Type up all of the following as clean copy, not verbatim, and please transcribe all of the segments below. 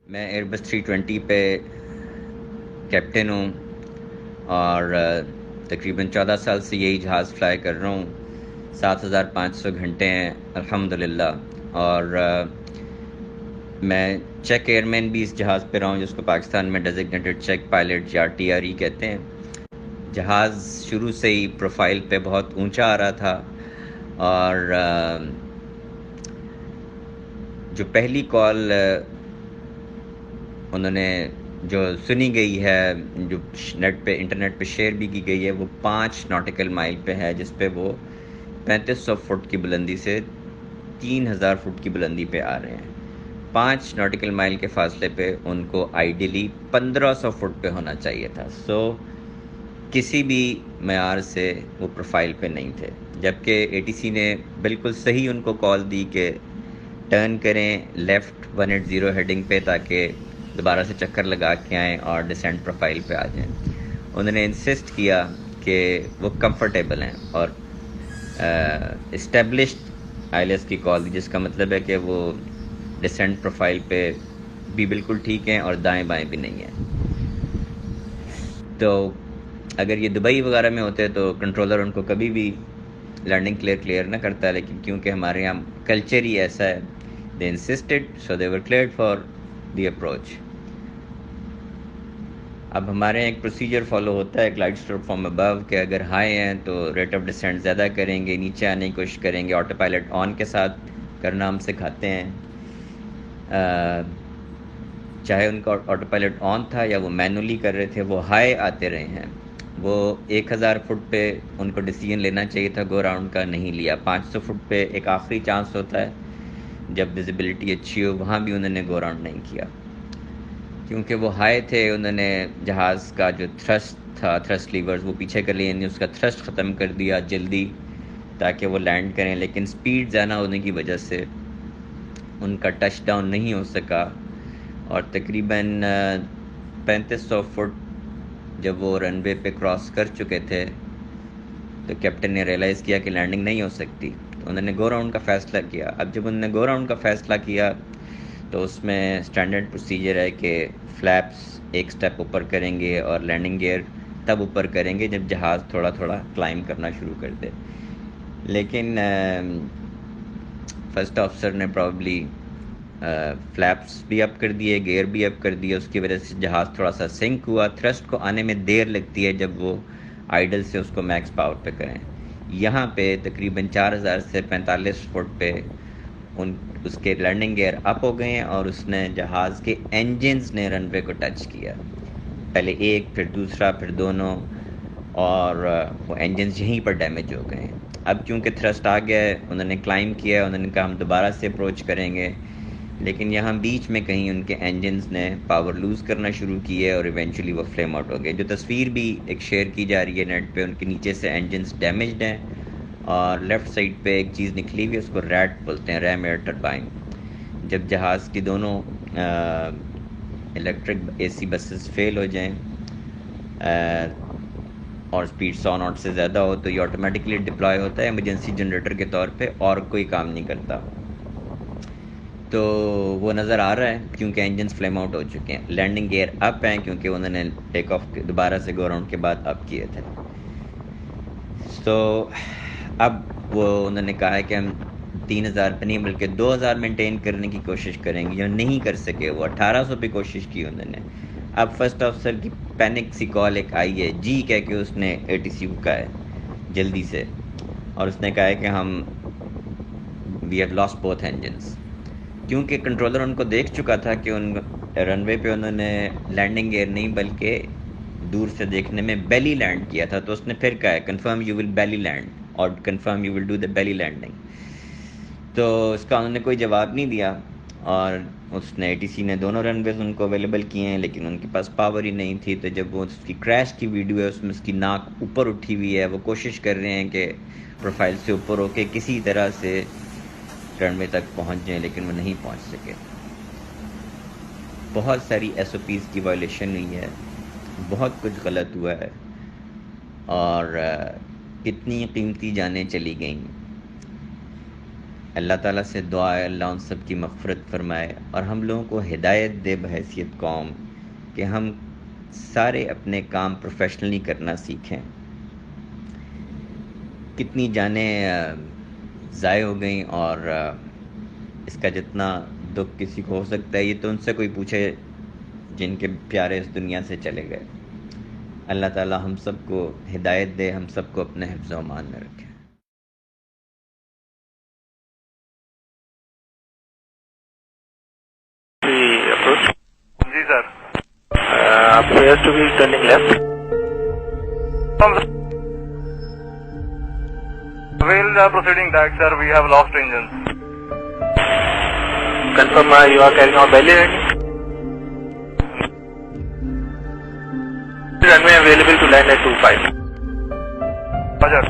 میں ایئر بس 320 پہ کیپٹن ہوں اور تقریباً 14 سال سے یہی جہاز فلائی کر رہا ہوں. 7500 گھنٹے ہیں الحمدللہ. اور میں چیک ایئر مین بھی اس جہاز پہ رہا ہوں، جس کو پاکستان میں ڈیزگنیٹڈ چیک پائلٹ یا TRE کہتے ہیں. جہاز شروع سے ہی پروفائل پہ بہت اونچا آ رہا تھا، اور جو پہلی کال انہوں نے جو سنی گئی ہے، جو نیٹ پہ انٹرنیٹ پہ شیئر بھی کی گئی ہے، وہ 5 ناٹیکل مائل پہ ہے، جس پہ وہ 3500 فٹ کی بلندی سے 3000 فٹ کی بلندی پہ آ رہے ہیں. 5 ناٹیکل مائل کے فاصلے پہ ان کو آئیڈیلی 1500 فٹ پہ ہونا چاہیے تھا. کسی بھی معیار سے وہ پروفائل پہ نہیں تھے، جبکہ ATC نے بالکل صحیح ان کو کال دی کہ ٹرن کریں لیفٹ 180 ہیڈنگ پہ، تاکہ دوبارہ سے چکر لگا کے آئیں اور ڈسینٹ پروفائل پہ آ جائیں. انہوں نے انسسٹ کیا کہ وہ کمفرٹیبل ہیں، اور اسٹیبلشڈ ILS کی کال دی، جس کا مطلب ہے کہ وہ ڈسینٹ پروفائل پہ بھی بالکل ٹھیک ہیں اور دائیں بائیں بھی نہیں ہیں. تو اگر یہ دبئی وغیرہ میں ہوتے تو کنٹرولر ان کو کبھی بھی لینڈنگ کلیئر نہ کرتا، لیکن کیونکہ ہمارے یہاں کلچر ہی ایسا ہے، دے insisted, so they were cleared for the approach. اب ہمارے یہاں ایک پروسیجر فالو ہوتا ہے گلائڈ سلوپ فرام ابو، کہ اگر ہائی ہیں تو ریٹ آف ڈسینٹ زیادہ کریں گے، نیچے آنے کی کوشش کریں گے. آٹو پائلٹ آن کے ساتھ کرنا ہم سکھاتے ہیں، چاہے ان کا آٹو پائلٹ آن تھا یا وہ مینولی کر رہے تھے، وہ ہائی آتے رہے ہیں. وہ 1000 فٹ پہ ان کو ڈیسیجن لینا چاہیے تھا، گو راؤنڈ کا نہیں لیا. 500 فٹ پہ ایک آخری چانس ہوتا ہے جب ویزیبلٹی اچھی ہو، وہاں بھی انہوں نے گو راؤنڈ نہیں کیا، کیونکہ وہ ہائی تھے. انہوں نے جہاز کا جو تھرسٹ تھا، تھرسٹ لیورز وہ پیچھے کر لیے، یعنی اس کا تھرسٹ ختم کر دیا جلدی تاکہ وہ لینڈ کریں، لیکن سپیڈ زیادہ ہونے کی وجہ سے ان کا ٹچ ڈاؤن نہیں ہو سکا. اور تقریباً 3500 فٹ جب وہ رن وے پہ کراس کر چکے تھے تو کیپٹن نے ریئلائز کیا کہ لینڈنگ نہیں ہو سکتی. انہوں نے گو راؤنڈ کا فیصلہ کیا. اب جب انہوں نے گو راؤنڈ کا فیصلہ کیا تو اس میں اسٹینڈرڈ پروسیجر ہے کہ فلیپس ایک سٹیپ اوپر کریں گے اور لینڈنگ گیئر تب اوپر کریں گے جب جہاز تھوڑا تھوڑا کلائم کرنا شروع کر دے. لیکن فرسٹ آفیسر نے پرابلی فلیپس بھی اپ کر دیے، گیئر بھی اپ کر دیے، اس کی وجہ سے جہاز تھوڑا سا سنک ہوا. تھرسٹ کو آنے میں دیر لگتی ہے جب وہ آئیڈل سے اس کو میکس پاور پہ کریں. یہاں پہ تقریباً 4000 سے 45 فٹ پہ اس کے لینڈنگ گیئر اپ ہو گئے ہیں، اور اس نے جہاز کے انجنز نے رن وے کو ٹچ کیا، پہلے ایک، پھر دوسرا، پھر دونوں، اور وہ انجنز یہیں پر ڈیمیج ہو گئے ہیں. اب چونکہ تھرسٹ آ گیا ہے، انہوں نے کلائم کیا، انہوں نے کہا ہم دوبارہ سے اپروچ کریں گے، لیکن یہاں بیچ میں کہیں ان کے انجنز نے پاور لوز کرنا شروع کی ہے اور ایونچولی وہ فلیم آؤٹ ہو گئے. جو تصویر بھی ایک شیئر کی جا رہی ہے نیٹ پہ، ان کے نیچے سے انجنز ڈیمیجڈ ہیں، اور لیفٹ سائڈ پہ ایک چیز نکلی ہوئی ہے، اس کو ریٹ بولتے ہیں، ریم ایئر ٹربائن. جب جہاز کی دونوں الیکٹرک AC بسز فیل ہو جائیں اور سپیڈ 100 ناٹ سے زیادہ ہو تو یہ آٹومیٹکلی ڈپلوائے ہوتا ہے ایمرجنسی جنریٹر کے طور پہ، اور کوئی کام نہیں کرتا. تو وہ نظر آ رہا ہے کیونکہ انجنز فلیم آؤٹ ہو چکے ہیں. لینڈنگ گیئر اپ ہیں کیونکہ انہوں نے ٹیک آف دوبارہ سے گو راؤنڈ کے بعد اپ کیے تھے. تو اب وہ انہوں نے کہا ہے کہ ہم 3000 پہ نہیں بلکہ 2000 مینٹین کرنے کی کوشش کریں گے، جو نہیں کر سکے. وہ 1800 پہ کوشش کی انہوں نے. اب فرسٹ آفیسر کی پینک سی کال ایک آئی ہے، جی کہہ کے اس نے ATC کو کہا ہے جلدی سے، اور اس نے کہا ہے کہ ہم we have lost both engines. کیونکہ کنٹرولر ان کو دیکھ چکا تھا کہ ان رن وے پہ انہوں نے لینڈنگ گیئر نہیں بلکہ دور سے دیکھنے میں بیلی لینڈ کیا تھا، تو اس نے پھر کہا ہے confirm you will belly land اور confirm you will do the belly landing. تو اس کا انہوں نے کوئی جواب نہیں دیا، اور اس نے ATC نے دونوں رن ویز ان کو اویلیبل کیے ہیں، لیکن ان کے پاس پاور ہی نہیں تھی. تو جب وہ اس کی کریش کی ویڈیو ہے، اس میں اس کی ناک اوپر اٹھی ہوئی ہے، وہ کوشش کر رہے ہیں کہ پروفائل سے اوپر ہو کے کسی طرح سے رن وے تک پہنچ جائیں، لیکن وہ نہیں پہنچ سکے. بہت ساری SOPs کی وائلیشن ہوئی ہے، بہت کچھ غلط ہوا ہے، اور کتنی قیمتی جانیں چلی گئیں. اللہ تعالیٰ سے دعا ہے اللہ ان سب کی مغفرت فرمائے اور ہم لوگوں کو ہدایت دے بحیثیت قوم کہ ہم سارے اپنے کام پروفیشنلی کرنا سیکھیں. کتنی جانیں ضائع ہو گئیں اور اس کا جتنا دکھ کسی کو ہو سکتا ہے یہ تو ان سے کوئی پوچھے جن کے پیارے اس دنیا سے چلے گئے. اللہ تعالیٰ ہم سب کو ہدایت دے, ہم سب کو اپنے حفظ و امان میں رکھے. جی سر, آپ کو to be turning left. While proceeding back, sir, we have lost engines. Confirm you are carrying out belly heading. Runway available to land at 25. Roger.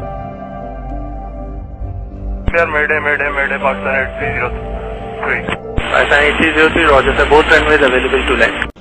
Sir, Mayday, Pakistan 8303. Pakistan 8303, Roger, sir. Both runways available to land.